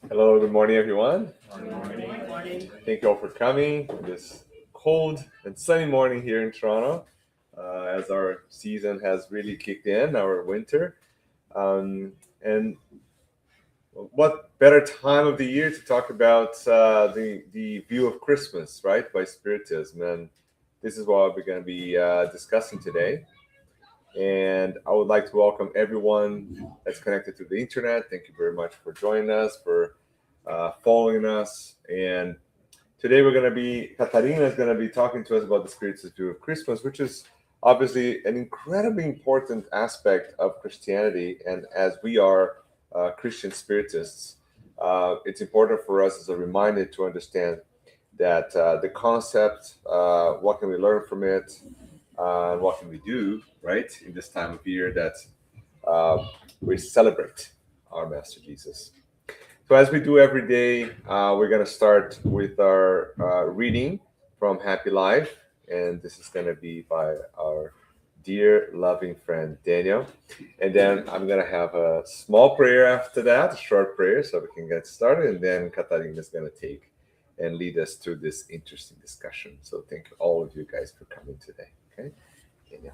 Hello, good morning, everyone. Good morning. Thank you all for coming this cold and sunny morning here in Toronto, as our season has really kicked in, our winter. And what better time of the year to talk about the view of Christmas, right, by Spiritism? And this is what we're going to be discussing today. And I would like to welcome everyone that's connected to the internet. Thank you very much for joining us, for following us. And today Katarina is going to be talking to us about the Spiritist view of Christmas, which is obviously an incredibly important aspect of Christianity. And as we are Christian Spiritists, it's important for us as a reminder to understand that the concept, what can we learn from it, what can we do, right, in this time of year that we celebrate our Master Jesus. So, as we do every day, we're going to start with our reading from Happy Life. And this is going to be by our dear, loving friend Daniel. And then I'm going to have a small prayer after that, a short prayer, so we can get started. And then Katarina is going to take and lead us through this interesting discussion. So, thank all of you guys for coming today. Okay, Daniel.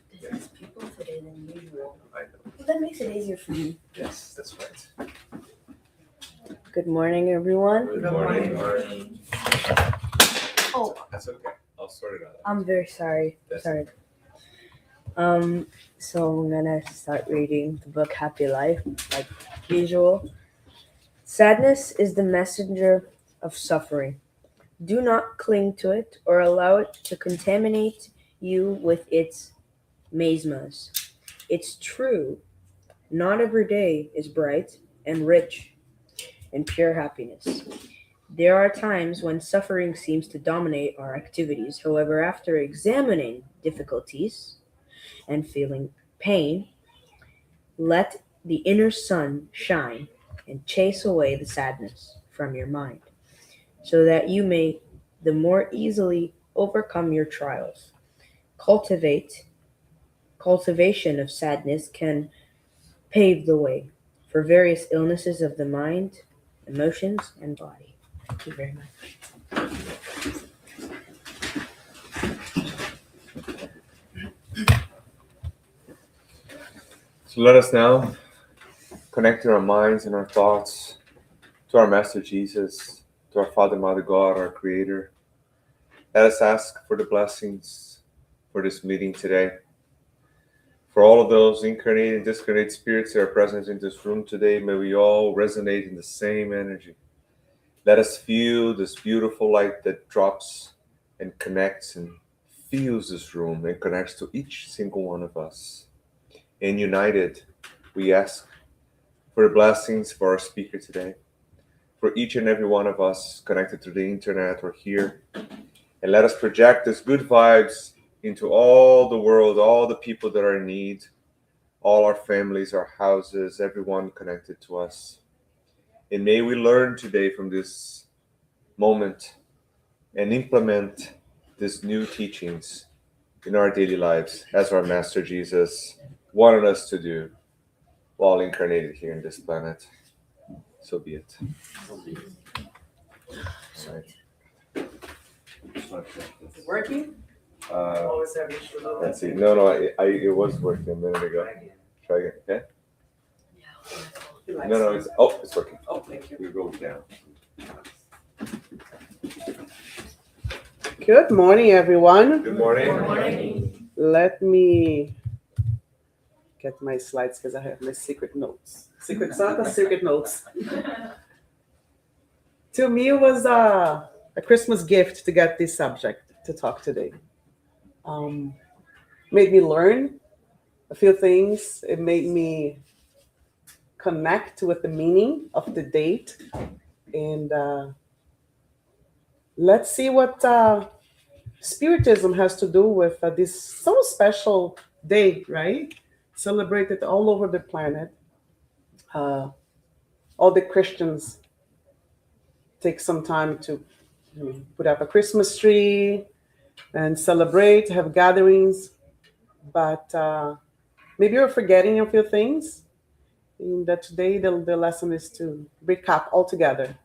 There's less people today than usual. I know. Well, that makes it easier for me. Yes, that's right. Good morning, everyone. Good morning. Oh, That's okay. I'll sort it out. I'm very sorry. That's Sorry. So I'm gonna start reading the book Happy Life, like usual. Sadness is the messenger of suffering. Do not cling to it or allow it to contaminate you with its miasmas. It's true, not every day is bright and rich in pure happiness. There are times when suffering seems to dominate our activities. However, after examining difficulties and feeling pain, let the inner sun shine and chase away the sadness from your mind, so that you may the more easily overcome your trials. Cultivate Cultivation of sadness can pave the way for various illnesses of the mind, emotions, and body. Thank you very much. So let us now connect our minds and our thoughts to our Master Jesus, to our Father, Mother God, our Creator. Let us ask for the blessings for this meeting today. For all of those incarnate and discarnate spirits that are present in this room today, may we all resonate in the same energy. Let us feel this beautiful light that drops and connects and fills this room and connects to each single one of us. And united, we ask for the blessings for our speaker today, for each and every one of us connected to the internet or here. And let us project this good vibes into all the world, all the people that are in need, all our families, our houses, everyone connected to us. And may we learn today from this moment and implement these new teachings in our daily lives as our Master Jesus wanted us to do while incarnated here in this planet. So be it. All right. Is it working? Or was that issue? Let's see. No, it was working a minute ago. Try again. Okay. No, it's working. Oh, thank you. We go down. Good morning, everyone. Good morning. Good morning. Let me get my slides because I have my secret notes. Secret Santa, secret notes. To me, it was a Christmas gift to get this subject to talk today. Made me learn a few things. It made me connect with the meaning of the date. And let's see what Spiritism has to do with this so special day, right? Celebrated all over the planet. All the Christians take some time to put up a Christmas tree and celebrate, have gatherings. But maybe you're forgetting a few things. And that today the lesson is to recap altogether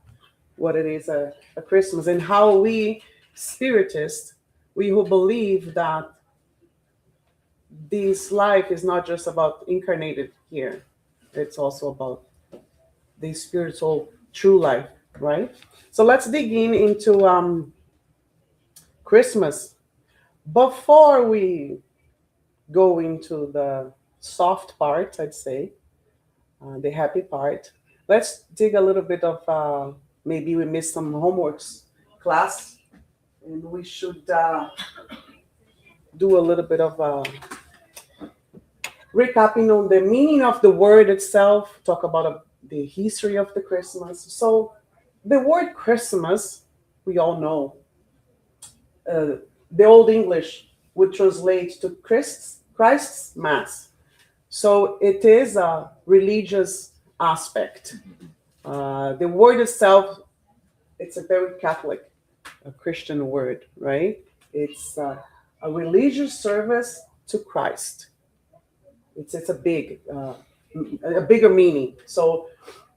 what it is a Christmas and how we Spiritists, we who believe that this life is not just about incarnated here, it's also about the spiritual true life, right? So let's dig into Christmas. Before we go into the soft part, I'd say, the happy part, let's dig a little bit of maybe we missed some homeworks class, and we should do a little bit of recapping on the meaning of the word itself, talk about the history of the Christmas. So, the word Christmas, we all know, uh, the Old English would translate to Christ's Mass. So, it is a religious aspect. The word itself, it's a very Catholic, a Christian word, right? It's a religious service to Christ. It's a bigger meaning. So,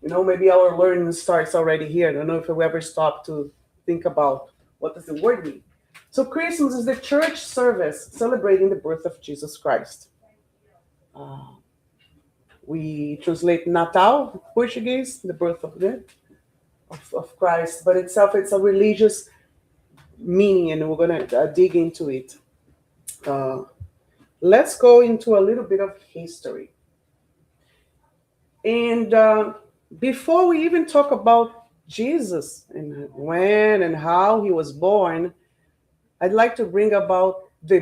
maybe our learning starts already here. I don't know if we ever stop to think about what does the word mean. So Christmas is the church service celebrating the birth of Jesus Christ. Uh, we translate Natal, Portuguese, the birth of Christ, but itself it's a religious meaning, and we're gonna dig into it. Uh, let's go into a little bit of history. And before we even talk about Jesus and when and how he was born, I'd like to bring about the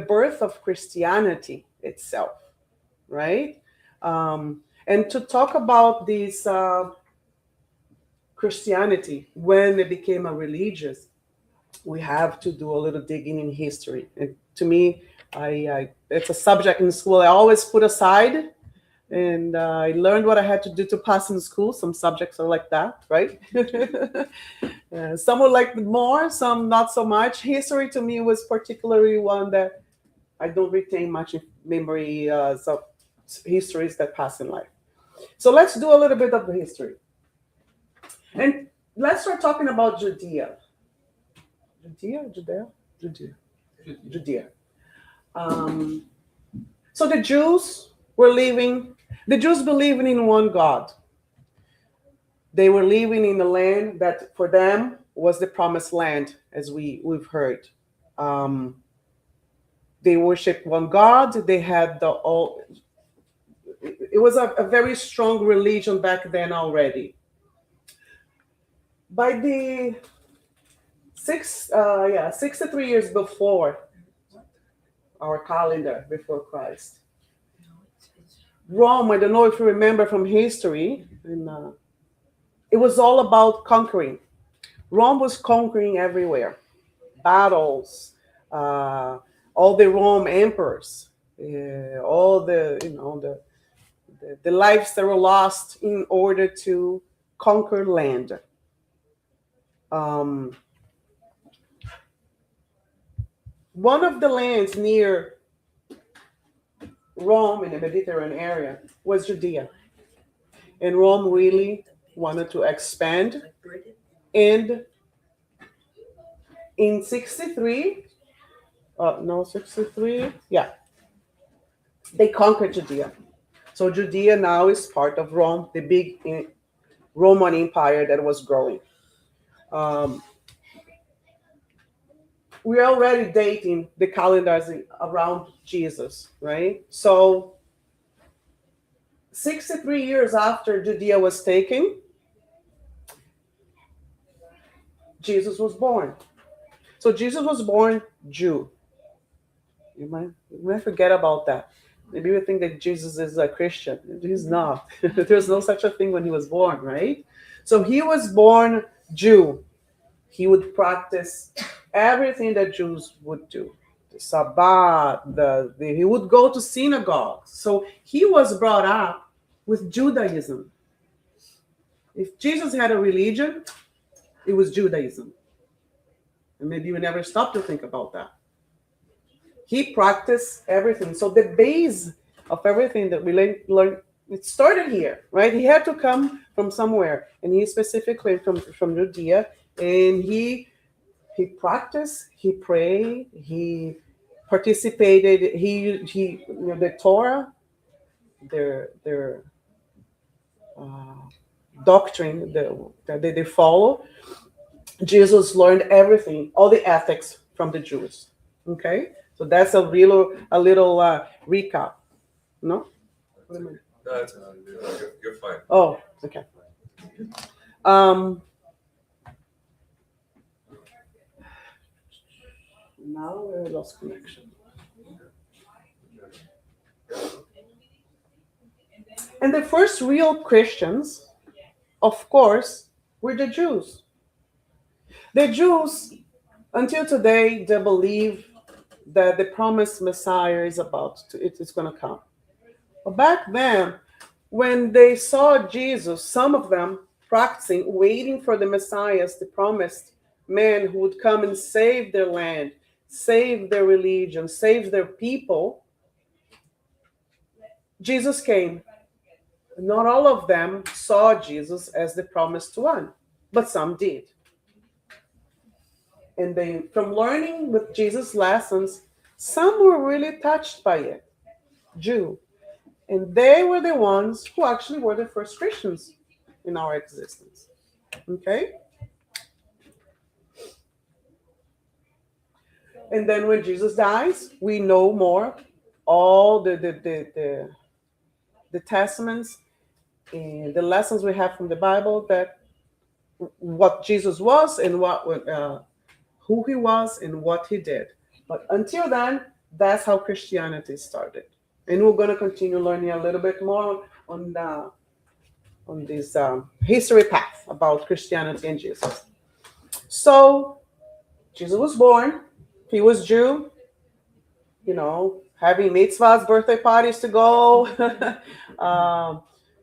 birth of Christianity itself, right? And to talk about this Christianity when it became a religious, we have to do a little digging in history. And to me, I it's a subject in school I always put aside, and I learned what I had to do to pass in school. Some subjects are like that, right? Some would like more, some not so much. History to me was particularly one that I don't retain much in memory of histories that pass in life. So let's do a little bit of the history. And let's start talking about Judea. Judea. Um, so the Jews were living, the Jews believing in one God. They were living in a land that for them was the promised land, as we've heard. Um, they worshiped one God. They had the all. It was a very strong religion back then already. By the 63 years before our calendar, before Christ, Rome. I don't know if you remember from history, and it was all about conquering. Rome was conquering everywhere, battles, all the Rome emperors, all the lives that were lost in order to conquer land. Um, one of the lands near Rome in the Mediterranean area was Judea, and Rome really wanted to expand. And in 63, no, 63, yeah, they conquered Judea. So Judea now is part of Rome, the big Roman Empire that was growing. Um, we're already dating the calendars around Jesus, right? So 63 years after Judea was taken, Jesus was born. So Jesus was born Jew. You might forget about that. Maybe you think that Jesus is a Christian. He's not. There's no such a thing when he was born, right? So he was born Jew. He would practice everything that Jews would do. The Sabbath, he would go to synagogues. So he was brought up with Judaism. If Jesus had a religion, it was Judaism. And maybe you never stop to think about that. He practiced everything. So the base of everything that we learn It started here, right? He had to come from somewhere, and he specifically from Judea, and he practiced, he prayed, he participated, he the Torah, their uh, doctrine that they follow. Jesus learned everything, all the ethics from the Jews. Okay, so that's a little recap. No. What am I- No, you're fine. Oh, okay. Um, now we lost connection. And the first real Christians, of course, were the Jews. The Jews, until today, they believe that the promised Messiah is it is going to come. But back then, when they saw Jesus, some of them practicing, waiting for the Messiah, the promised man who would come and save their land, save their religion, save their people, Jesus came. Not all of them saw Jesus as the promised one, but some did. And they, from learning with Jesus' lessons, some were really touched by it, Jew. And they were the ones who actually were the first Christians in our existence. Okay? And then when Jesus dies, we know more all the testaments and the lessons we have from the Bible that what Jesus was and who he was and what he did. But until then, that's how Christianity started. And we're going to continue learning a little bit more on this history path about Christianity and Jesus. So Jesus was born. He was Jew. Having mitzvahs, birthday parties to go,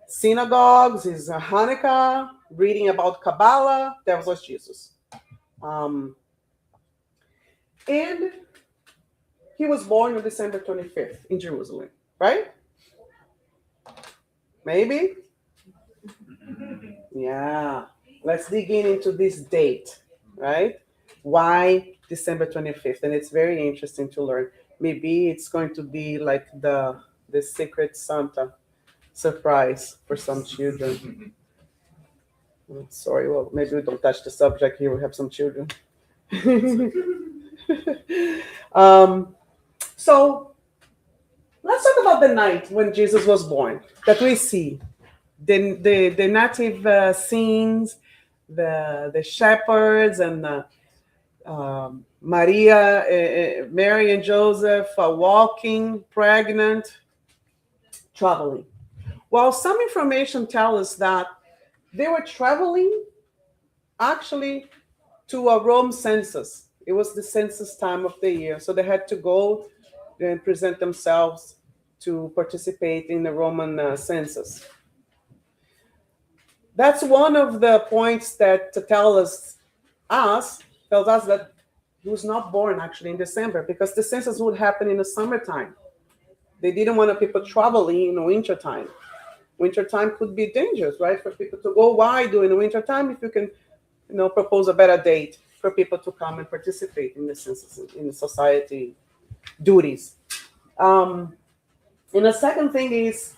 synagogues, is Hanukkah, reading about Kabbalah. That was Jesus. And he was born on December 25th in Jerusalem, right? Maybe? Yeah. Let's dig into this date, right? Why December 25th? And it's very interesting to learn. Maybe it's going to be like the secret Santa surprise for some children. Sorry, well, maybe we don't touch the subject here. We have some children. So let's talk about the night when Jesus was born that we see the native scenes, the shepherds and Mary and Joseph walking, pregnant, traveling. Well, some information tells us that they were traveling actually to a Rome census. It was the census time of the year, so they had to go and present themselves to participate in the Roman census. That's one of the points that tells us that he was not born actually in December because the census would happen in the summertime. They didn't want people traveling in the wintertime. Wintertime could be dangerous, right? For people to go. Why do in the wintertime if you can, propose a better date for people to come and participate in the census, in the society duties. And the second thing is,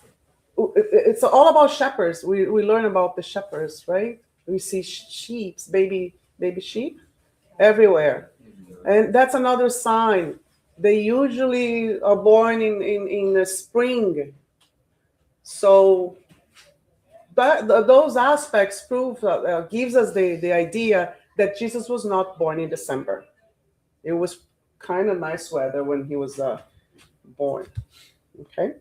it's all about shepherds. We learn about the shepherds, right? We see sheep, baby sheep, everywhere, and that's another sign. They usually are born in the spring, so those aspects gives us the idea that Jesus was not born in December. It was kind of nice weather when he was born. Okay.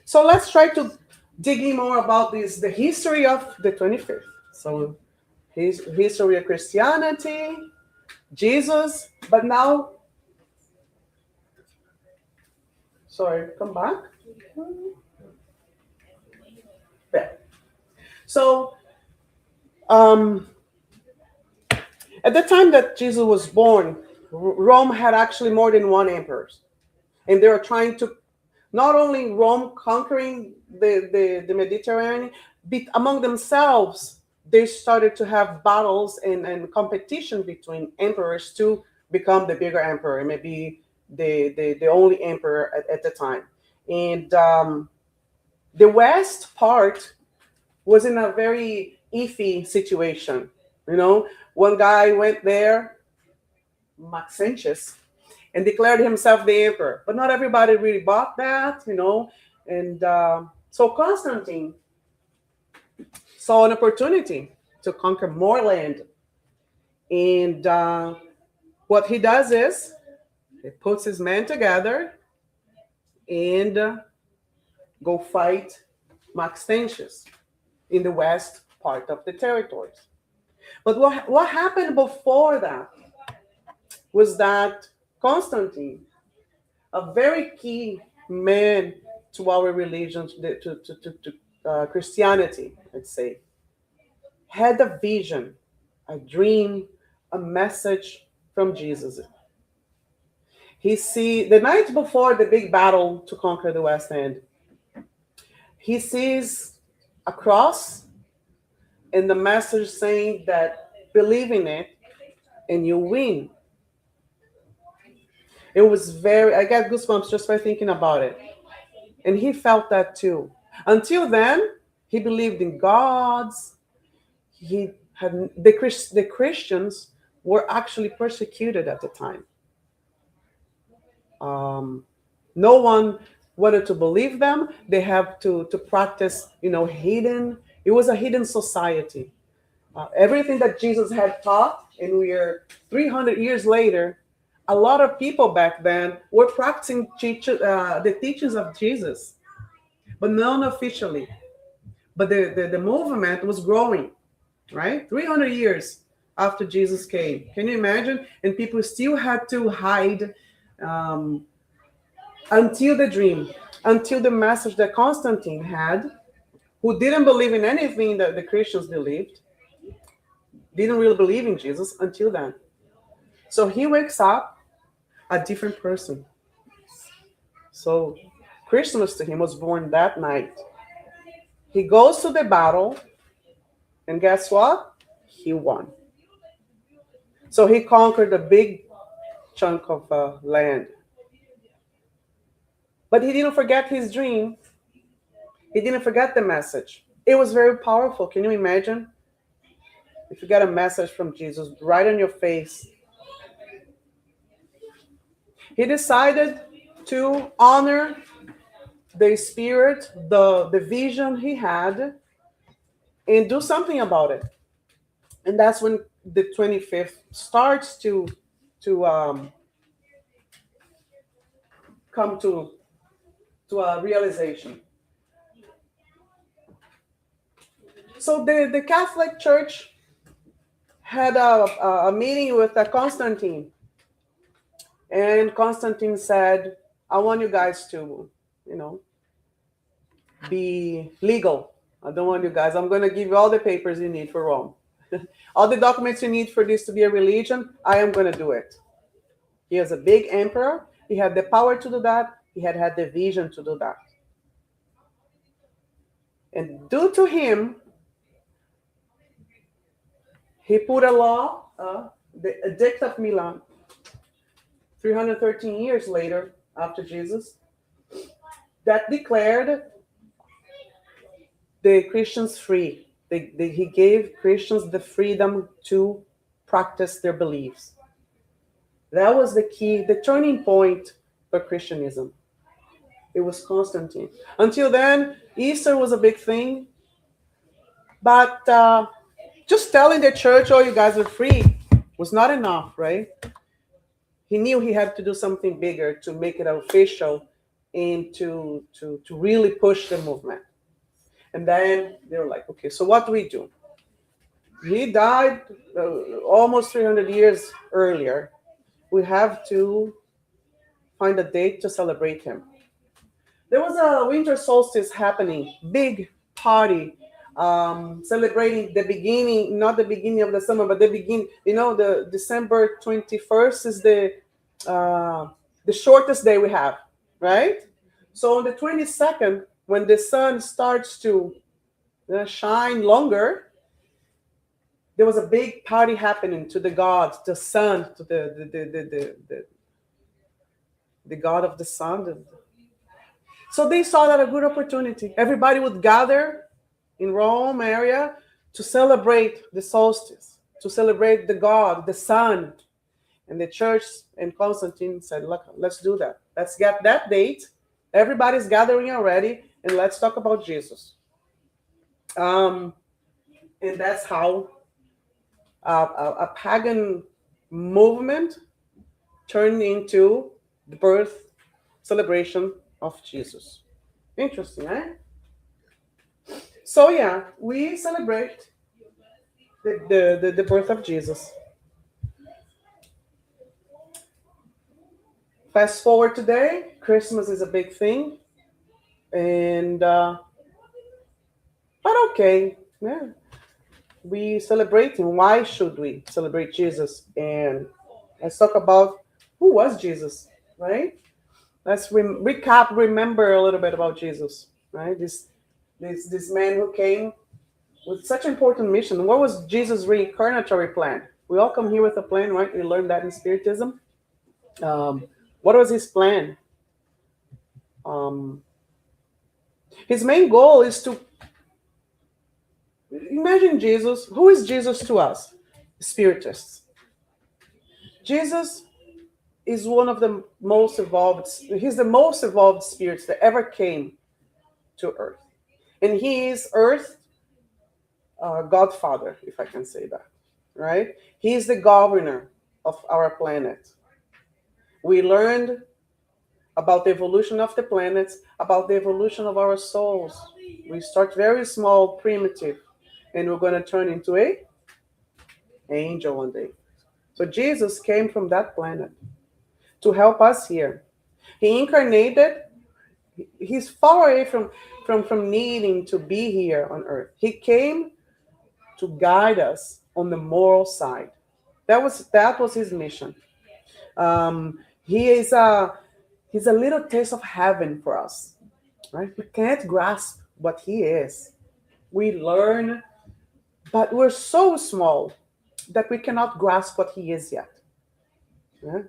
So let's try to dig in more about the history of the 25th. So history of Christianity, Jesus, but now, sorry, come back. Yeah. So at the time that Jesus was born, Rome had actually more than one emperor, and they were trying to Not only Rome conquering the Mediterranean, but among themselves, they started to have battles and competition between emperors to become the bigger emperor, maybe the only emperor at the time. And the west part was in a very iffy situation. You know, one guy went there, Maxentius, and declared himself the emperor. But not everybody really bought that, you know. And so Constantine saw an opportunity to conquer more land. And what he does is he puts his men together and go fight Maxentius in the west part of the territories. But what happened before that was that Constantine, a very key man to our religion, to Christianity, let's say, had a vision, a dream, a message from Jesus. He see the night before the big battle to conquer the West End, he sees a cross and the message saying that believe in it and you win. It was very, I got goosebumps just by thinking about it. And he felt that too. Until then, he believed in gods. He had the Christians were actually persecuted at the time. Um, no one wanted to believe them. They have to practice, you know, hidden. It was a hidden society. Everything that Jesus had taught, and we are 300 years later, a lot of people back then were practicing the teachings of Jesus, but non officially. But the movement was growing, right? 300 years after Jesus came. Can you imagine? And people still had to hide um, until the dream, until the message that Constantine had, who didn't believe in anything that the Christians believed, didn't really believe in Jesus until then. So he wakes up a different person. So Christmas to him was born that night. He goes to the battle, and guess what? He won. So he conquered a big chunk of land. But he didn't forget his dream. He didn't forget the message. It was very powerful. Can you imagine? If you get a message from Jesus right on your face, he decided to honor the spirit, the vision he had, and do something about it. And that's when the 25th starts to come to a realization. So the Catholic Church had a meeting with Constantine, and Constantine said, "I want you guys to, you know, be legal. I don't want you guys. I'm going to give you all the papers you need for Rome, all the documents you need for this to be a religion. I am going to do it." He was a big emperor. He had the power to do that. He had the vision to do that. And due to him, he put a law, the Edict of Milan, 313 years later after Jesus, that declared the Christians free. He gave Christians the freedom to practice their beliefs. That was the key, the turning point for Christianism. It was Constantine. Until then, Easter was a big thing, but just telling the church, "Oh, you guys are free," was not enough, right? He knew he had to do something bigger to make it official and to really push the movement. And then they were like, "Okay, so what do we do?" He died almost 300 years earlier. We have to find a date to celebrate him. There was a winter solstice happening, big party, celebrating the beginning, not the beginning of the summer, but the beginning. You know, the December 21st is the shortest day we have, right? So on the 22nd, when the sun starts to shine longer, there was a big party happening to the gods, the sun, to the god of the sun. So they saw that a good opportunity. Everybody would gather in Rome area to celebrate the solstice, to celebrate the god, the sun. And the church and Constantine said, look, let's do that. Let's get that date. Everybody's gathering already, and let's talk about Jesus. Um, and that's how a pagan movement turned into the birth celebration of Jesus. Interesting, eh? So yeah, we celebrate the birth of Jesus. Fast forward today, Christmas is a big thing, and but okay, yeah, we celebrate him. Why should we celebrate Jesus? And let's talk about who was Jesus, right? Let's recap, remember a little bit about Jesus, right? This man who came with such an important mission. What was Jesus' reincarnatory plan? We all come here with a plan, right? We learned that in Spiritism. What was his plan? Um, his main goal is to imagine Jesus. Who is Jesus to us? Spiritists. Jesus is one of the most evolved, he's the most evolved spirits that ever came to Earth. And he is Earth Godfather, if I can say that, right? He is the governor of our planet. We learned about the evolution of the planets, about the evolution of our souls. We start very small, primitive, and we're going to turn into a angel one day. So Jesus came from that planet to help us here. He incarnated. He's far away from needing to be here on earth. He came to guide us on the moral side. That was his mission. He's a little taste of heaven for us, right? We can't grasp what he is. We learn, but we're so small that we cannot grasp what he is yet. Yeah?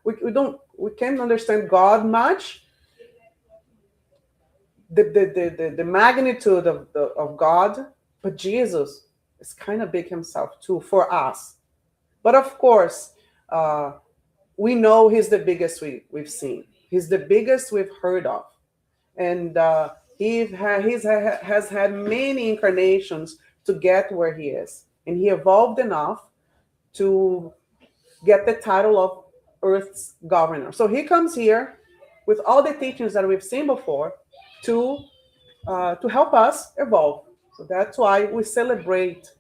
We can't understand God much. The magnitude of God, but Jesus is kind of big himself too for us. But of course, we know he's the biggest we've seen. He's the biggest we've heard of, and he has had many incarnations to get where he is, and he evolved enough to get the title of Earth's governor. So he comes here with all the teachings that we've seen before to help us evolve. So that's why we celebrate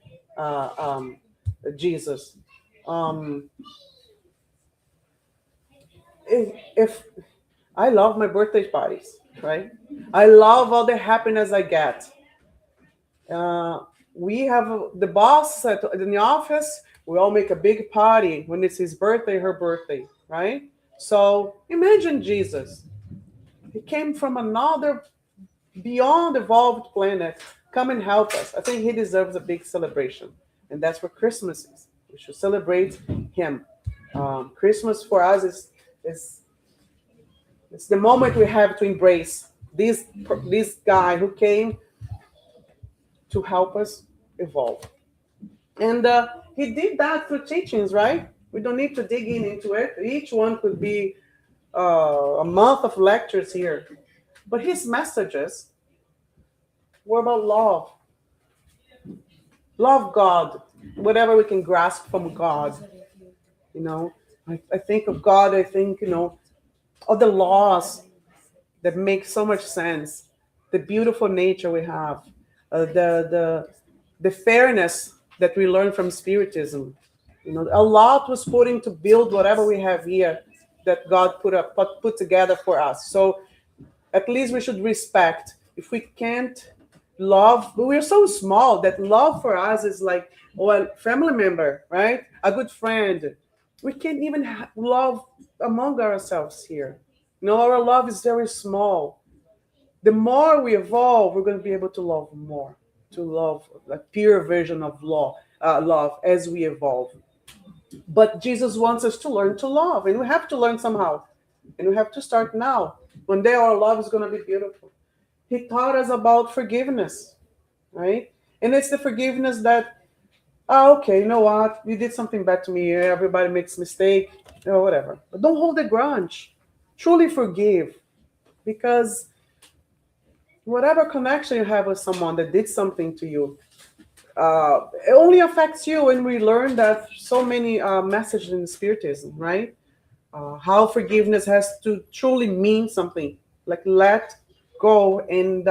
Jesus. If I love my birthday parties, right? I love all the happiness I get. We have the boss in the office. We all make a big party when it's his birthday, her birthday, right? So imagine Jesus. He came from another beyond evolved planet. Come and help us. I think he deserves a big celebration, and that's what Christmas is. We should celebrate him. Christmas for us is it's the moment we have to embrace this guy who came to help us evolve. And he did that through teachings, right? We don't need to dig into it. Each one could be a month of lectures here. But his messages were about love. Love God, whatever we can grasp from God. You know, I think of God, I think, of the laws that make so much sense, the beautiful nature we have, the fairness that we learn from Spiritism. A lot was put in to build whatever we have here that God put together for us. So at least we should respect. If we can't love, but we're so small that love for us is like a family member, right? A good friend. We can't even love among ourselves here. Our love is very small. The more we evolve, we're going to be able to love more, to love a pure version of love as we evolve. But Jesus wants us to learn to love, and we have to learn somehow. And we have to start now. One day our love is going to be beautiful. He taught us about forgiveness, right? And it's the forgiveness that, okay, you know what? You did something bad to me. Everybody makes mistake, whatever. But don't hold a grudge. Truly forgive, because whatever connection you have with someone that did something to you, it only affects you. And we learn that so many messages in Spiritism, right? How forgiveness has to truly mean something, like let go. And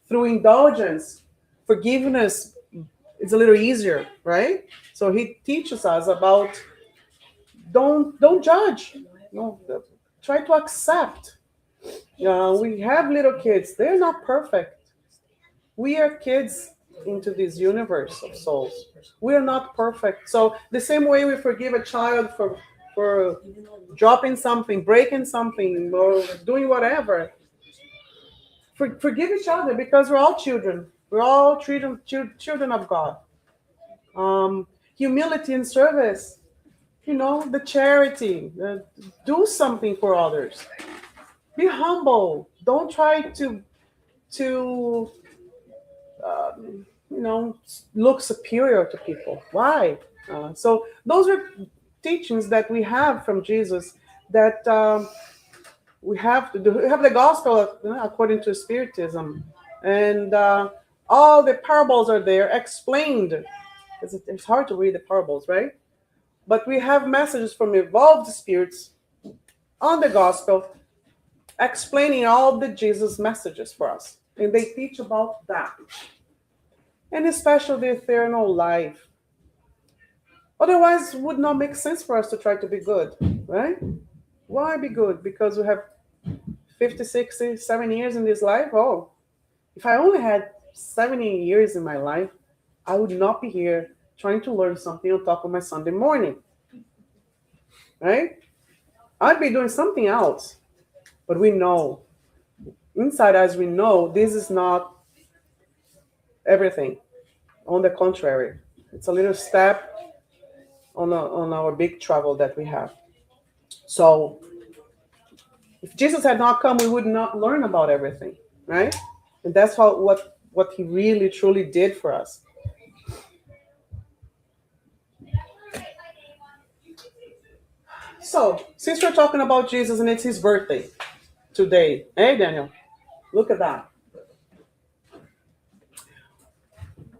through indulgence, forgiveness is a little easier, right? So he teaches us about don't judge, no, try to accept. We have little kids; they're not perfect. We are kids into this universe of souls. We are not perfect. So the same way we forgive a child for dropping something, breaking something, or doing whatever, forgive each other, because we're all children. We're all children of God. Humility and service, the charity, do something for others. Be humble. Don't try to look superior to people. Why? So those are teachings that we have from Jesus, that we have to do. We have the gospel according to Spiritism, and all the parables are there explained. It's hard to read the parables, right? But we have messages from evolved spirits on the gospel explaining all the Jesus messages for us. And they teach about that. And especially the eternal life. Otherwise, it would not make sense for us to try to be good, right? Why be good? Because we have 50, 60, 70 years in this life? Oh, if I only had 70 years in my life, I would not be here trying to learn something on top of my Sunday morning, right? I'd be doing something else. But we know, inside us, we know this is not everything. On the contrary, it's a little step on our big travel that we have. So if Jesus had not come, we would not learn about everything, right? And that's what he really, truly did for us. So, since we're talking about Jesus and it's his birthday today, hey, Daniel, look at that.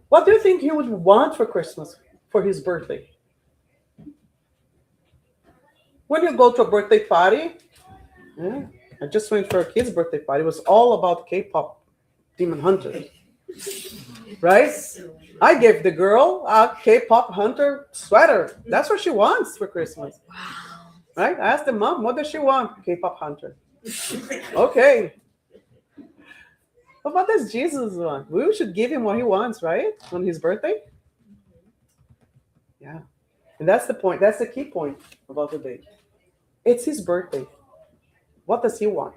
What do you think he would want for Christmas, for his birthday? When you go to a birthday party, I just went for a kid's birthday party. It was all about K-pop Demon Hunters, right? I gave the girl a K-pop Hunter sweater. That's what she wants for Christmas. Right? I asked the mom, what does she want? K-pop Hunter. Okay. But what does Jesus want? We should give him what he wants, right? On his birthday? Yeah. And that's the point. That's the key point about the day. It's his birthday. What does he want?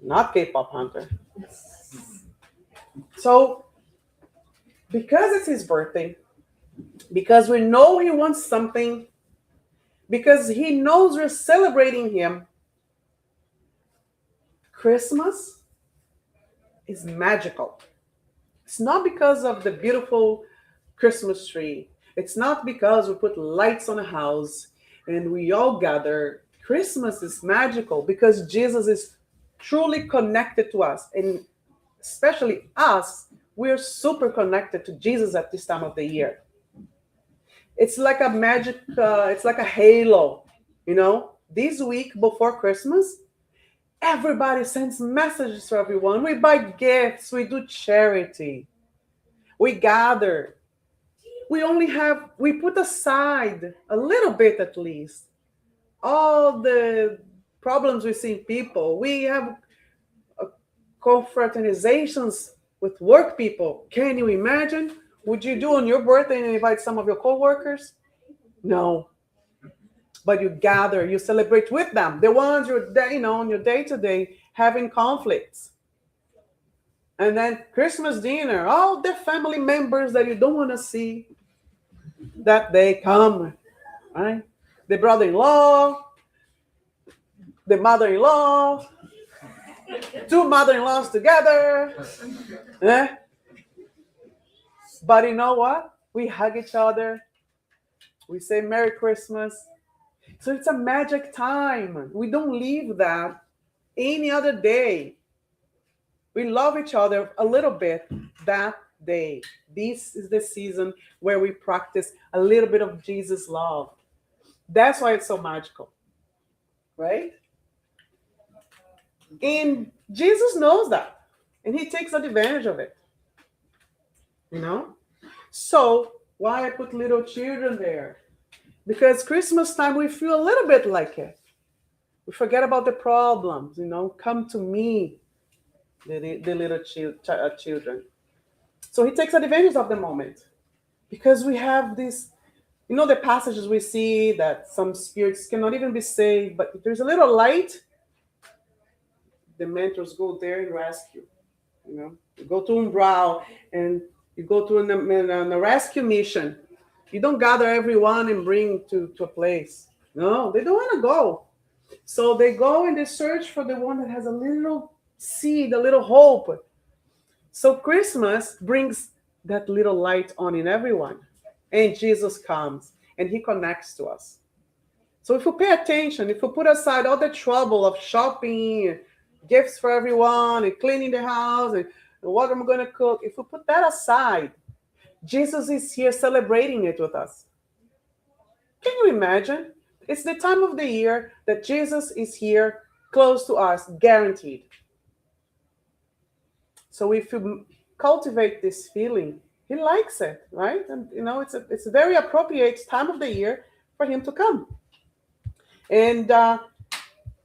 Not K-pop Hunter. So, because it's his birthday, because we know he wants something, because he knows we're celebrating him, Christmas is magical. It's not because of the beautiful Christmas tree. It's not because we put lights on a house and we all gather. Christmas is magical because Jesus is truly connected to us. And especially us, we're super connected to Jesus at this time of the year. It's like a magic, it's like a halo, This week before Christmas, everybody sends messages to everyone. We buy gifts. We do charity. We gather. We put aside a little bit at least all the problems we see in people. We have confraternizations with work people. Can you imagine? Would you do on your birthday and invite some of your coworkers? No. but you gather, you celebrate with them. The ones you're, on your day to day having conflicts. And then Christmas dinner, all the family members that you don't want to see, that they come, right? The brother-in-law, the mother-in-law, two mother-in-laws together. Eh? But you know what? We hug each other. We say Merry Christmas. So it's a magic time. We don't leave that any other day. We love each other a little bit that day. This is the season where we practice a little bit of Jesus' love. That's why it's so magical, right? And Jesus knows that, and he takes advantage of it, you know? So, why I put little children there? Because Christmas time, we feel a little bit like it. We forget about the problems, come to me, the little children. So he takes advantage of the moment because we have this, the passages we see that some spirits cannot even be saved, but if there's a little light, the mentors go there and rescue. You go to Umbral and you go to a rescue mission. You don't gather everyone and bring to a place. No, they don't want to go. So they go and they search for the one that has a little seed, a little hope. So Christmas brings that little light on in everyone. And Jesus comes and he connects to us. So if we pay attention, if we put aside all the trouble of shopping, gifts for everyone, and cleaning the house, and what I'm going to cook, if we put that aside, Jesus is here celebrating it with us. Can you imagine? It's the time of the year that Jesus is here close to us, guaranteed. So if you cultivate this feeling, he likes it, right? And it's a very appropriate time of the year for him to come. And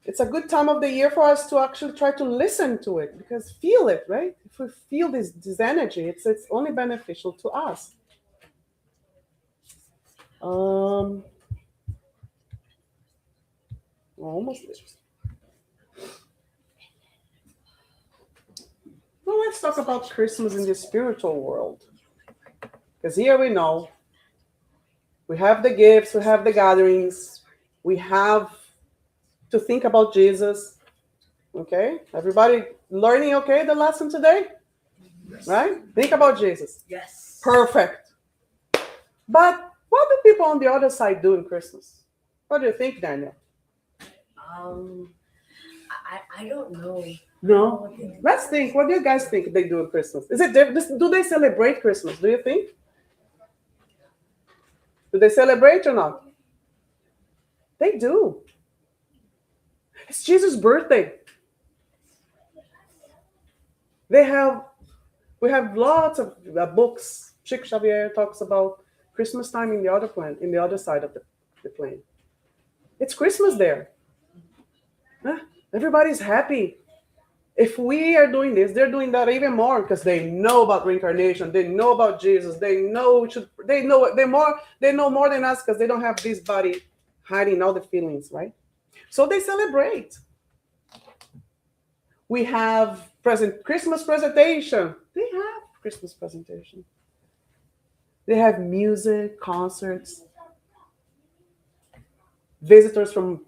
it's a good time of the year for us to actually try to listen to it, because feel it, right? If we feel this energy, it's only beneficial to us. Almost there. Well, let's talk about Christmas in the spiritual world. Because here we know we have the gifts, we have the gatherings, we have to think about Jesus. Okay? Everybody learning okay the lesson today? Yes. Right? Think about Jesus. Yes. Perfect. But what do people on the other side do in Christmas? What do you think, Daniel? I don't know. No? Let's think. What do you guys think they do in Christmas? Is it different? Do they celebrate Christmas? Do you think? Do they celebrate or not? They do. It's Jesus' birthday. We have lots of books. Chick Xavier talks about Christmas time in the other side of the plane. It's Christmas there. Huh? Everybody's happy. If we are doing this, they're doing that even more because they know about reincarnation. They know about Jesus. They know more than us because they don't have this body hiding all the feelings, right? So they celebrate. We have Christmas presentation. They have Christmas presentation. They have music, concerts. Visitors from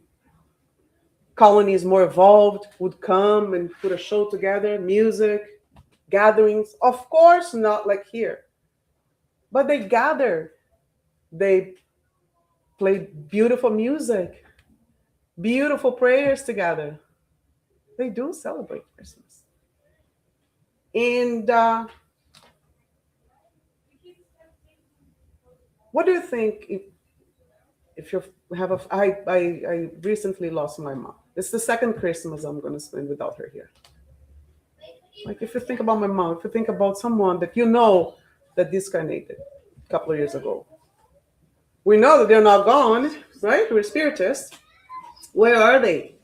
colonies more evolved would come and put a show together, music, gatherings. Of course, not like here. But they gather. They play beautiful music, beautiful prayers together. They do celebrate Christmas. And what do you think if you have I recently lost my mom. It's the second Christmas I'm going to spend without her here. Like if you think about my mom, if you think about someone that you know that discarnated a couple of years ago. We know that they're not gone, right? We're spiritists. Where are they?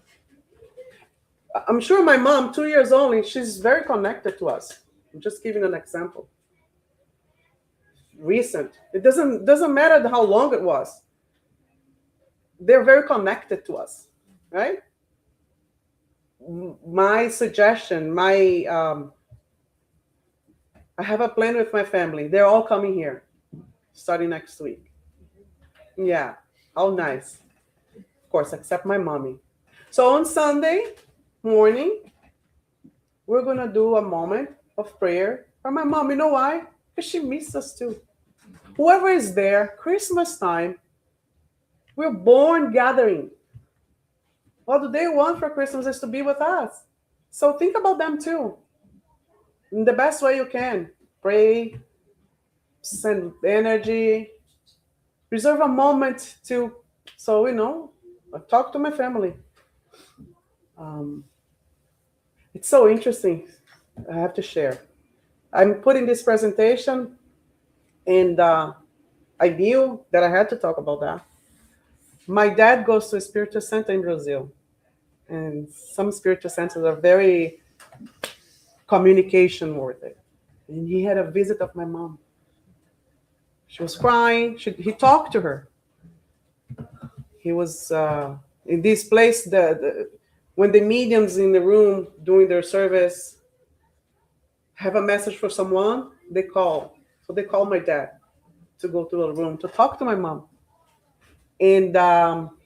I'm sure my mom, 2 years only, she's very connected to us. I'm just giving an example. Recent. It doesn't matter how long it was. they're very connected to us, right? My suggestion, my I have a plan with my family. They're all coming here starting next week. Yeah, all nice. Of course, except my mommy. So on Sunday morning, we're gonna do a moment of prayer for my mom. You know why? Because she missed us too. Whoever is there, Christmas time, we're born gathering. What do they want for Christmas is to be with us. So think about them too. In the best way you can. Pray, send energy, reserve a moment to, so talk to my family. Um, it's so interesting. I have to share. I'm putting this presentation, and I knew that I had to talk about that. My dad goes to a spiritual center in Brazil, and some spiritual centers are very communication worthy. And he had a visit of my mom. She was crying. He talked to her. He was in this place. When the mediums in the room doing their service have a message for someone, they call. So they call my dad to go to the room to talk to my mom. And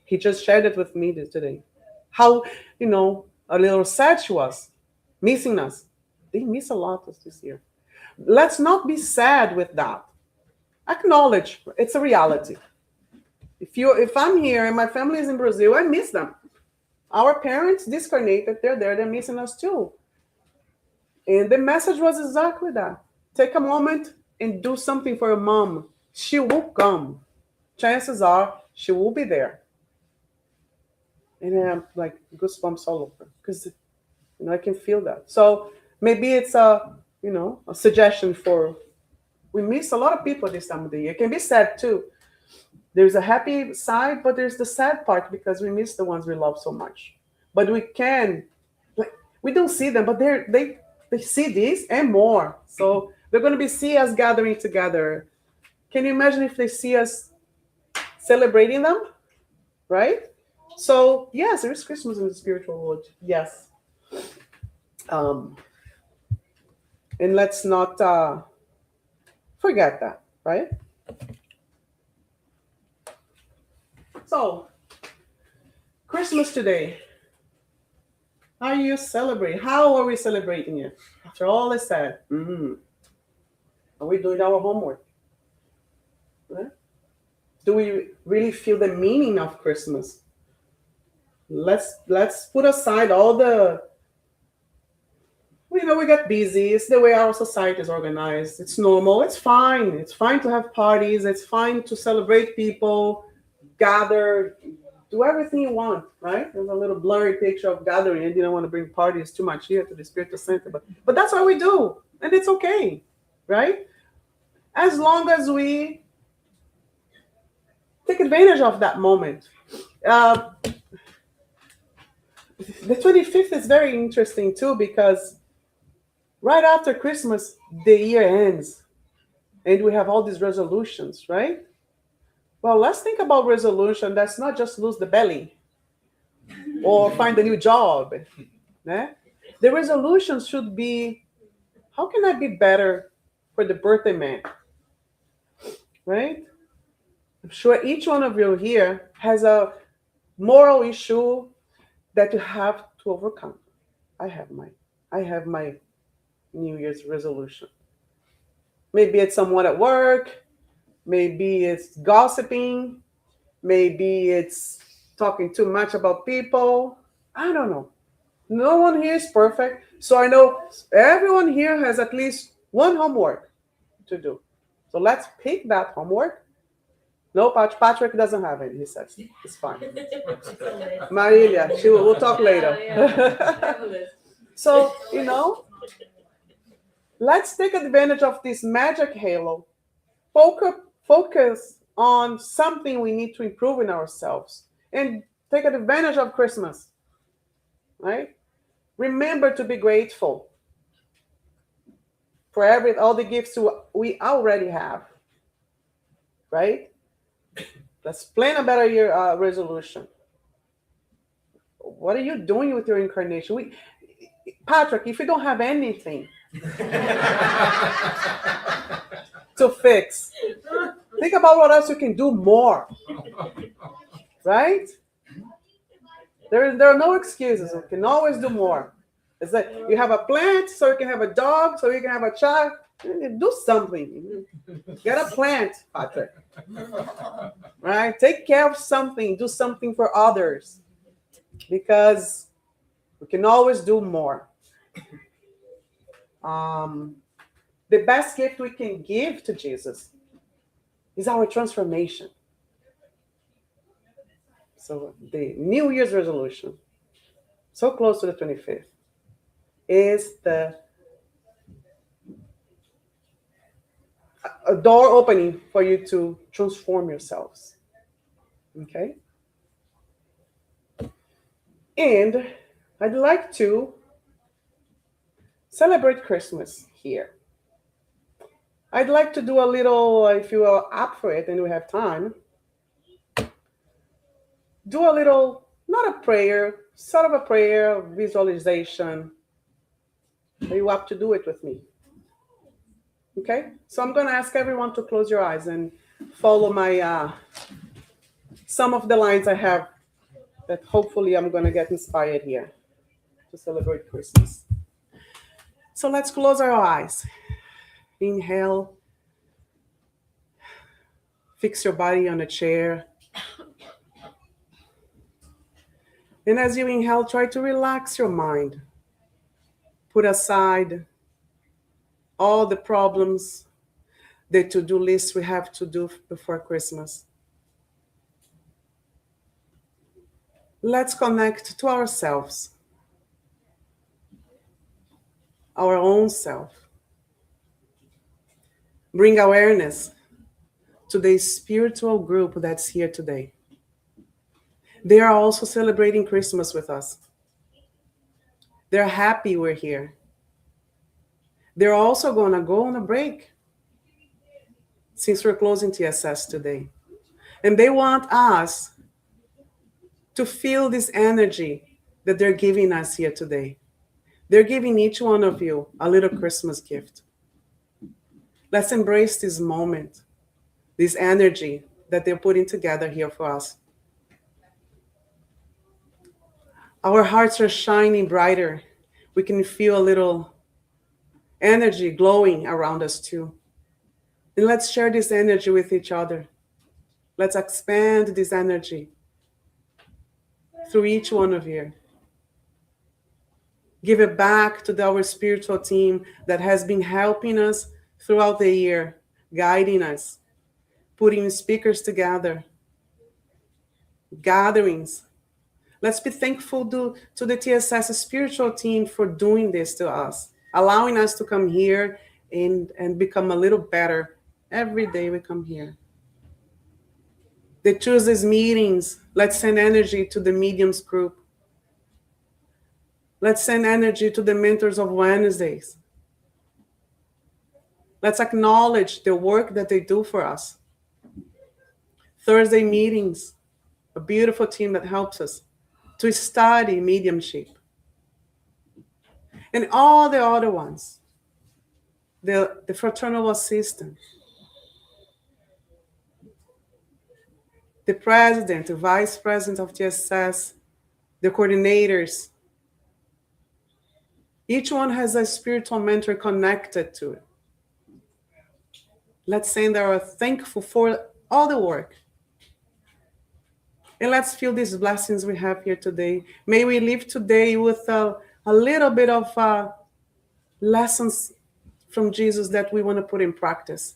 he just shared it with me today. How, a little sad she was, missing us. They miss a lot this year. Let's not be sad with that. Acknowledge it's a reality. If I'm here and my family is in Brazil, I miss them. Our parents discarnated, they're there, they're missing us too. And the message was exactly that. Take a moment and do something for your mom. She will come. Chances are she will be there. And I'm like goosebumps all over because I can feel that. So maybe it's a suggestion for, we miss a lot of people this time of the year. It can be sad too. There's a happy side, but there's the sad part because we miss the ones we love so much. But we don't see them, but they see this and more. So they're going to see us gathering together. Can you imagine if they see us celebrating them, right? So yes, there is Christmas in the spiritual world. Yes, and let's not forget that, right? So Christmas today. How you celebrate? How are we celebrating it? After all is said, are we doing our homework? Right? Do we really feel the meaning of Christmas? Let's put aside all the. We get busy. It's the way our society is organized. It's normal. It's fine. It's fine to have parties. It's fine to celebrate people, gather, do everything you want, right? There's a little blurry picture of gathering. I didn't want to bring parties too much here to the Spiritist Center, but that's what we do, and it's okay, right? As long as we take advantage of that moment. The 25th is very interesting too because right after Christmas, the year ends, and we have all these resolutions, right? Well, let's think about resolution. That's not just lose the belly or find a new job. Eh? The resolution should be, how can I be better for the birthday man? Right? I'm sure each one of you here has a moral issue that you have to overcome. I have mine. I have my New Year's resolution. Maybe it's someone at work. Maybe it's gossiping. Maybe it's talking too much about people. I don't know. No one here is perfect. So I know everyone here has at least one homework to do. So let's pick that homework. No, Patrick doesn't have it, he says. It's fine. Marilia, we'll talk later. So, let's take advantage of this magic halo. Focus on something we need to improve in ourselves and take advantage of Christmas, right? Remember to be grateful for all the gifts we already have, right? Let's plan a better year resolution. What are you doing with your incarnation? Patrick, if you don't have anything to fix, think about what else you can do more. Right? There are no excuses. You can always do more. It's like you have a plant, so you can have a dog, so you can have a child. Do something. Get a plant, Patrick. Right? Take care of something. Do something for others. Because we can always do more. The best gift we can give to Jesus is our transformation. So the New Year's resolution, so close to the 25th, is a door opening for you to transform yourselves. Okay? And I'd like to celebrate Christmas here. I'd like to do a little, if you are up for it and we have time, do a little, not a prayer, sort of a prayer, visualization. Are you up to do it with me? Okay? So I'm going to ask everyone to close your eyes and follow my, some of the lines I have that hopefully I'm going to get inspired here to celebrate Christmas. So let's close our eyes. Inhale. Fix your body on a chair. And as you inhale, try to relax your mind. Put aside all the problems, the to-do list we have to do before Christmas. Let's connect to ourselves, our own self. Bring awareness to the spiritual group that's here today. They are also celebrating Christmas with us. They're happy we're here. They're also going to go on a break since we're closing TSS today. And they want us to feel this energy that they're giving us here today. They're giving each one of you a little Christmas gift. Let's embrace this moment, this energy that they're putting together here for us. Our hearts are shining brighter. We can feel a little energy glowing around us too. And let's share this energy with each other. Let's expand this energy through each one of you. Give it back to our spiritual team that has been helping us throughout the year, guiding us, putting speakers together, gatherings. Let's be thankful to the TSS spiritual team for doing this to us, allowing us to come here and become a little better every day we come here. The Tuesdays meetings, let's send energy to the mediums group. Let's send energy to the mentors of Wednesdays. Let's acknowledge the work that they do for us. Thursday meetings, a beautiful team that helps us to study mediumship. And all the other ones, the fraternal assistant, the president, the vice president of TSS, the coordinators. Each one has a spiritual mentor connected to it. Let's say they are thankful for all the work. And let's feel these blessings we have here today. May we live today with a little bit of lessons from Jesus that we want to put in practice.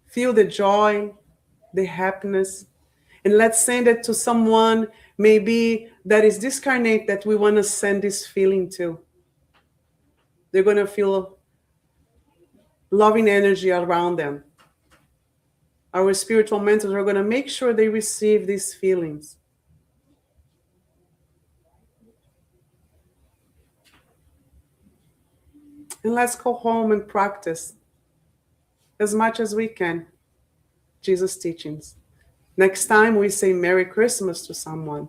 Feel the joy, the happiness, and let's send it to someone maybe that is discarnate that we want to send this feeling to. They're going to feel loving energy around them. Our spiritual mentors are going to make sure they receive these feelings. And let's go home and practice as much as we can. Jesus' teachings. Next time we say Merry Christmas to someone,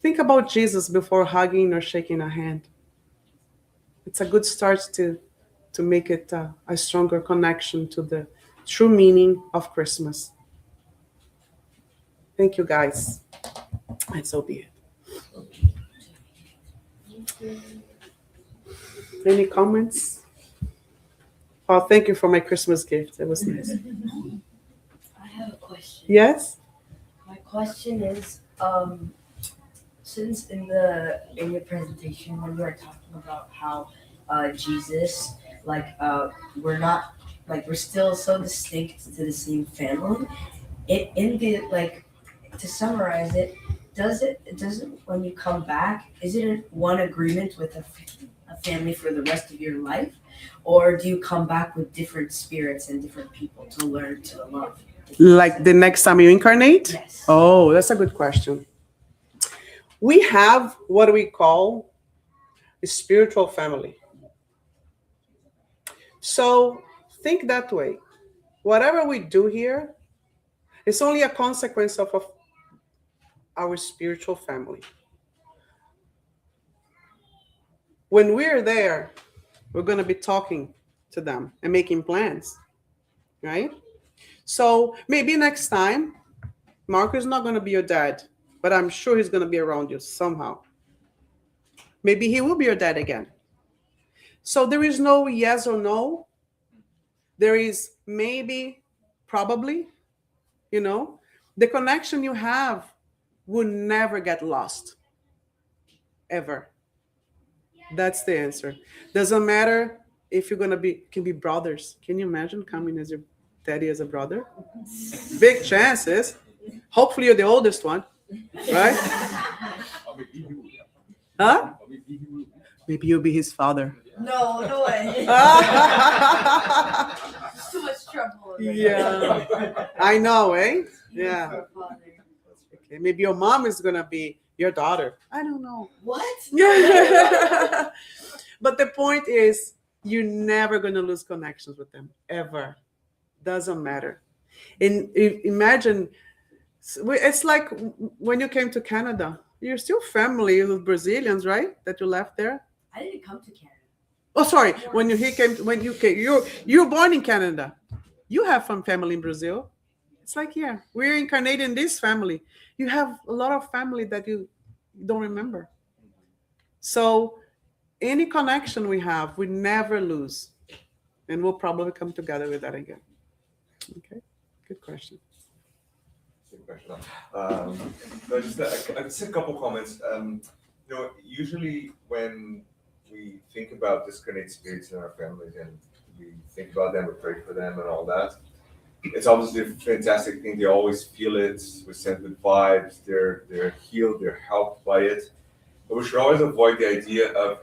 think about Jesus before hugging or shaking a hand. It's a good start to make it a stronger connection to the true meaning of Christmas. Thank you, guys. And so be it. Any comments? Oh, thank you for my Christmas gift. It was nice. I have a question. Yes? My question is, since in your presentation when you were talking about how Jesus, we're not we're still so distinct to the same family. It in the to summarize it, doesn't when you come back, is it one agreement with a family for the rest of your life, or do you come back with different spirits and different people to learn to love? Like the next time you incarnate? Yes. Oh, that's a good question. We have what we call a spiritual family. So think that way. Whatever we do here is only a consequence of our spiritual family. When we're there, we're going to be talking to them and making plans, right? So maybe next time, Marco is not going to be your dad, but I'm sure he's going to be around you somehow. Maybe he will be your dad again. So there is no yes or no. There is maybe, probably, the connection you have will never get lost, ever. That's the answer. Doesn't matter if you're gonna can be brothers. Can you imagine coming as your daddy as a brother? Big chances. Hopefully you're the oldest one, right? Huh? Maybe you'll be his father. No, no way. Too much trouble. Yeah, I know, eh? Yeah. Okay, maybe your mom is gonna be your daughter. I don't know. What? But the point is, you're never gonna lose connections with them ever. Doesn't matter. And imagine, it's like when you came to Canada. You're still family with Brazilians, right? That you left there. I didn't come to Canada. Oh, sorry. When you came, you're born in Canada. You have some family in Brazil. It's like, yeah, we're incarnated in this family. You have a lot of family that you don't remember. So any connection we have, we never lose. And we'll probably come together with that again. Okay, good question. Good question. No, just a couple comments. Usually when we think about discarnate spirits in our families and we think about them, we pray for them and all that, it's obviously a fantastic thing. They always feel it. We send good vibes. They're healed. They're helped by it. But we should always avoid the idea of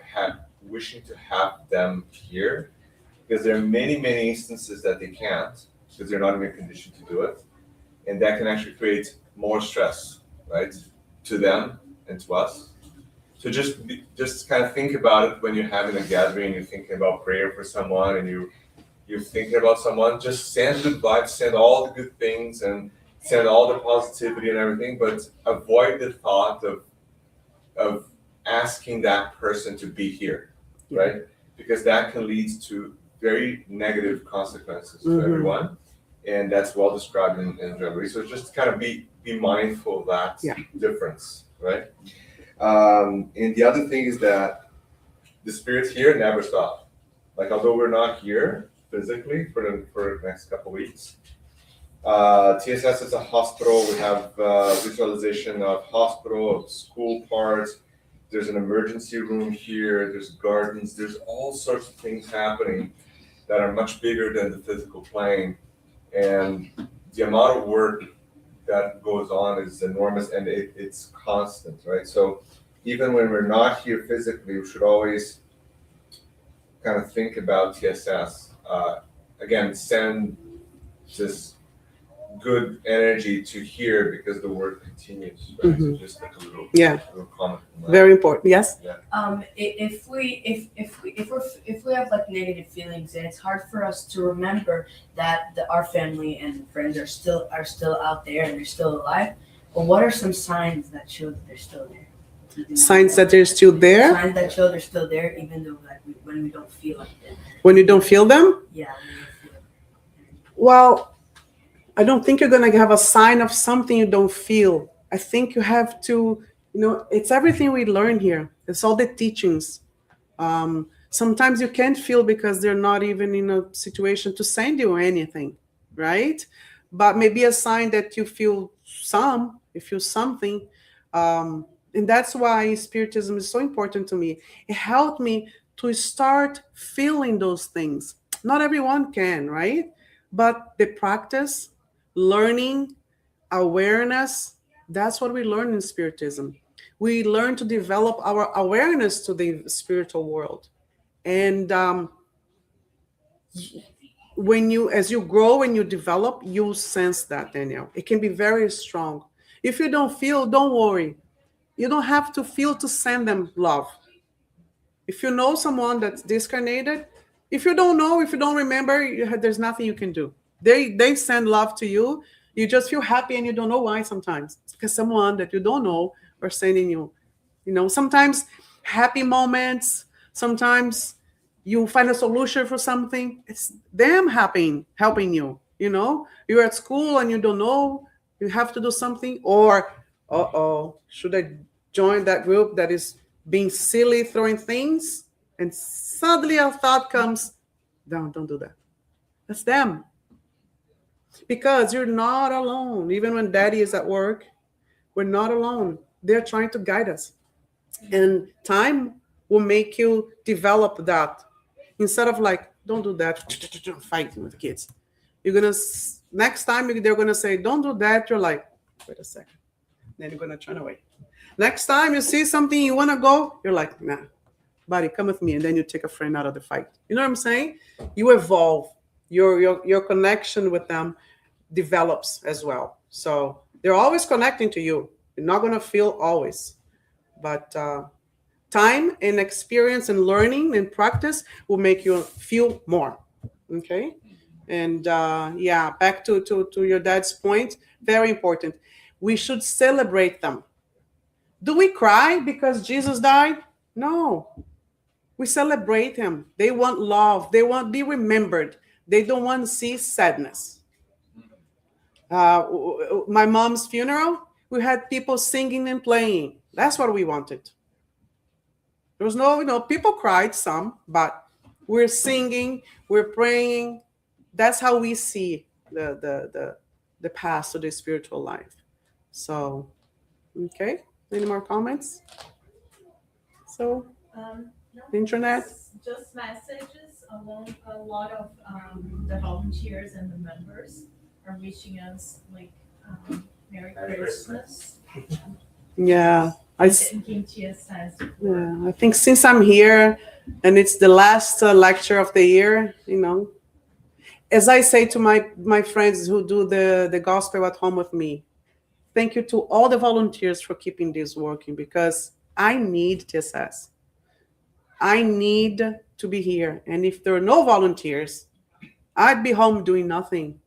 wishing to have them here, because there are many, many instances that they can't, because they're not in a condition to do it. And that can actually create more stress, right, to them and to us. So just kind of think about it when you're having a gathering, you're thinking about prayer for someone, and you're thinking about someone. Just send good vibes, send all the good things, and send all the positivity and everything. But avoid the thought of asking that person to be here, right? Because that can lead to very negative consequences to everyone. And that's well described in Reverie. So just kind of be mindful of that difference, right? And the other thing is that the spirits here never stop. Like, although we're not here physically for the next couple of weeks, TSS is a hospital. We have visualization of hospital, of school parts. There's an emergency room here. There's gardens. There's all sorts of things happening that are much bigger than the physical plane. And the amount of work that goes on is enormous, and it's constant, right? So even when we're not here physically, we should always kind of think about TSS. Again, send just good energy to hear because the word continues. Right? So just like a little comment. Very important. Yes. Yeah. If we have like negative feelings, and it's hard for us to remember that our family and friends are still out there and they're still alive. But what are some signs that show that they're still there? Signs that they're still there. Signs that show they're still there, even though like when we don't feel like it. When you don't feel them. Yeah. Well, I don't think you're going to have a sign of something you don't feel. I think you have to, it's everything we learn here. It's all the teachings. Sometimes you can't feel because they're not even in a situation to send you anything, right? But maybe a sign that you feel something. And that's why Spiritism is so important to me. It helped me to start feeling those things. Not everyone can, right? But the practice, learning, awareness, that's what we learn in Spiritism. We learn to develop our awareness to the spiritual world. And as you grow and you develop, you sense that, Daniel. It can be very strong. If you don't feel, don't worry. You don't have to feel to send them love. If you know someone that's discarnated, if you don't know, if you don't remember, there's nothing you can do. They send love to you. You just feel happy and you don't know why sometimes. It's because someone that you don't know are sending you. Sometimes happy moments, sometimes you find a solution for something. It's them helping you. You're at school and you don't know, you have to do something, or should I join that group that is being silly, throwing things? And suddenly a thought comes, don't do that. That's them. Because you're not alone. Even when daddy is at work, we're not alone. They're trying to guide us. And time will make you develop that. Instead of like, don't do that, fighting with the kids. Next time they're going to say, don't do that. You're like, wait a second. Then you're going to turn away. Next time you see something you want to go, you're like, nah, buddy, come with me. And then you take a friend out of the fight. You know what I'm saying? You evolve. Your connection with them develops as well. So they're always connecting to you. You're not going to feel always. But time and experience and learning and practice will make you feel more. Okay? And back to your dad's point, very important. We should celebrate them. Do we cry because Jesus died? No. We celebrate him. They want love. They want to be remembered. They don't want to see sadness. My mom's funeral, we had people singing and playing. That's what we wanted. There was no, people cried some, but we're singing, we're praying. That's how we see the path to the spiritual life. So, okay. Any more comments? So, No, internet? just messages. A lot of the volunteers and the members are wishing us like Merry Christmas. Yeah. I think since I'm here and it's the last lecture of the year, as I say to my friends who do the gospel at home with me, thank you to all the volunteers for keeping this working, because I need TSS. I need to be here. And if there are no volunteers, I'd be home doing nothing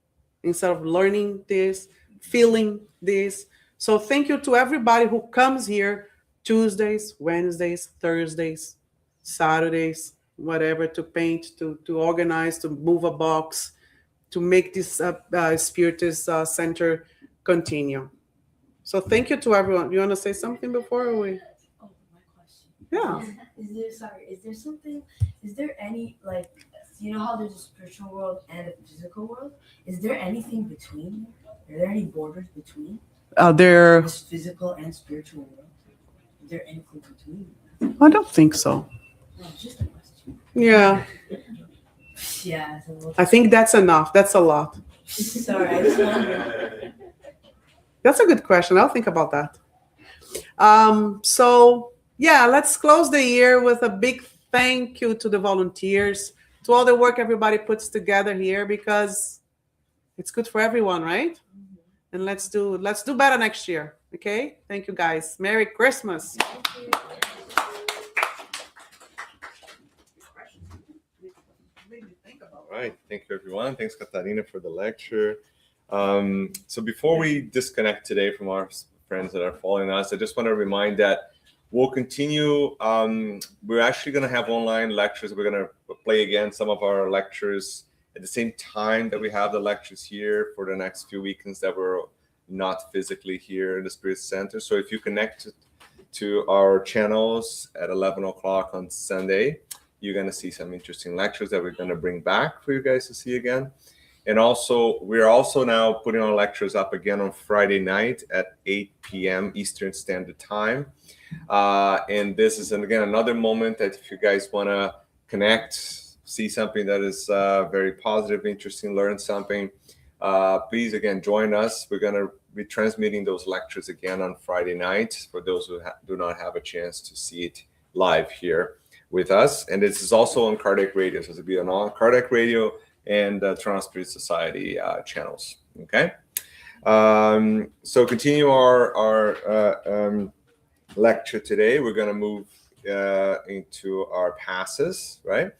instead of learning this, feeling this. So thank you to everybody who comes here Tuesdays, Wednesdays, Thursdays, Saturdays, whatever, to paint, to organize, to move a box, to make this Spiritist Center continue. So thank you to everyone. You want to say something before we? Oh, my question. Yeah. Is there any, like, how there's a spiritual world and a physical world? Is there anything between? Are there any borders between? This physical and spiritual world? Is there anything between? I don't think so. No, it's just a question. Yeah. Yeah. I think that's enough. That's a lot. Sorry, I just wondered. That's a good question. I'll think about that. So, let's close the year with a big thank you to the volunteers, to all the work everybody puts together here, because It's good for everyone, right? And let's do better next year. Okay? Thank you guys. Merry Christmas. All right. Thank you, everyone. Thanks, Katarina, for the lecture. So before we disconnect today from our friends that are following us, I just want to remind that we'll continue. We're actually going to have online lectures. We're going to play again some of our lectures at the same time that we have the lectures here for the next few weekends that we're not physically here in the Spirit Center. So if you connect to our channels at 11 o'clock on Sunday, you're going to see some interesting lectures that we're going to bring back for you guys to see again. And also, we're also now putting our lectures up again on Friday night at 8 p.m. Eastern Standard Time. And this is, again, another moment that if you guys want to connect, see something that is very positive, interesting, learn something, please, again, join us. We're going to be transmitting those lectures again on Friday night for those who do not have a chance to see it live here with us. And this is also on Cardiac Radio. So it'll be on Cardiac Radio and Toronto Spirit Society channels. Okay. So continue our lecture today. We're going to move into our passes, right?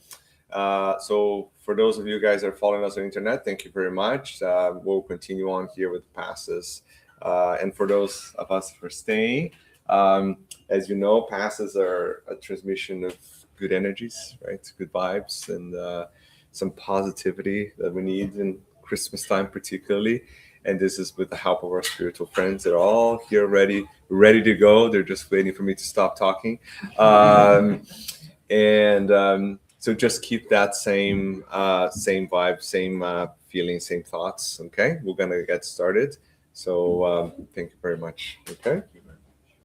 So for those of you guys that are following us on the internet, thank you very much. We'll continue on here with passes. And for those of us who are staying, as you know, passes are a transmission of good energies, right? Good vibes and some positivity that we need in Christmas time particularly. And this is with the help of our spiritual friends. They're all here ready to go. They're just waiting for me to stop talking. So just keep that same vibe, same feeling, same thoughts. Okay, we're gonna get started. So thank you very much. Okay.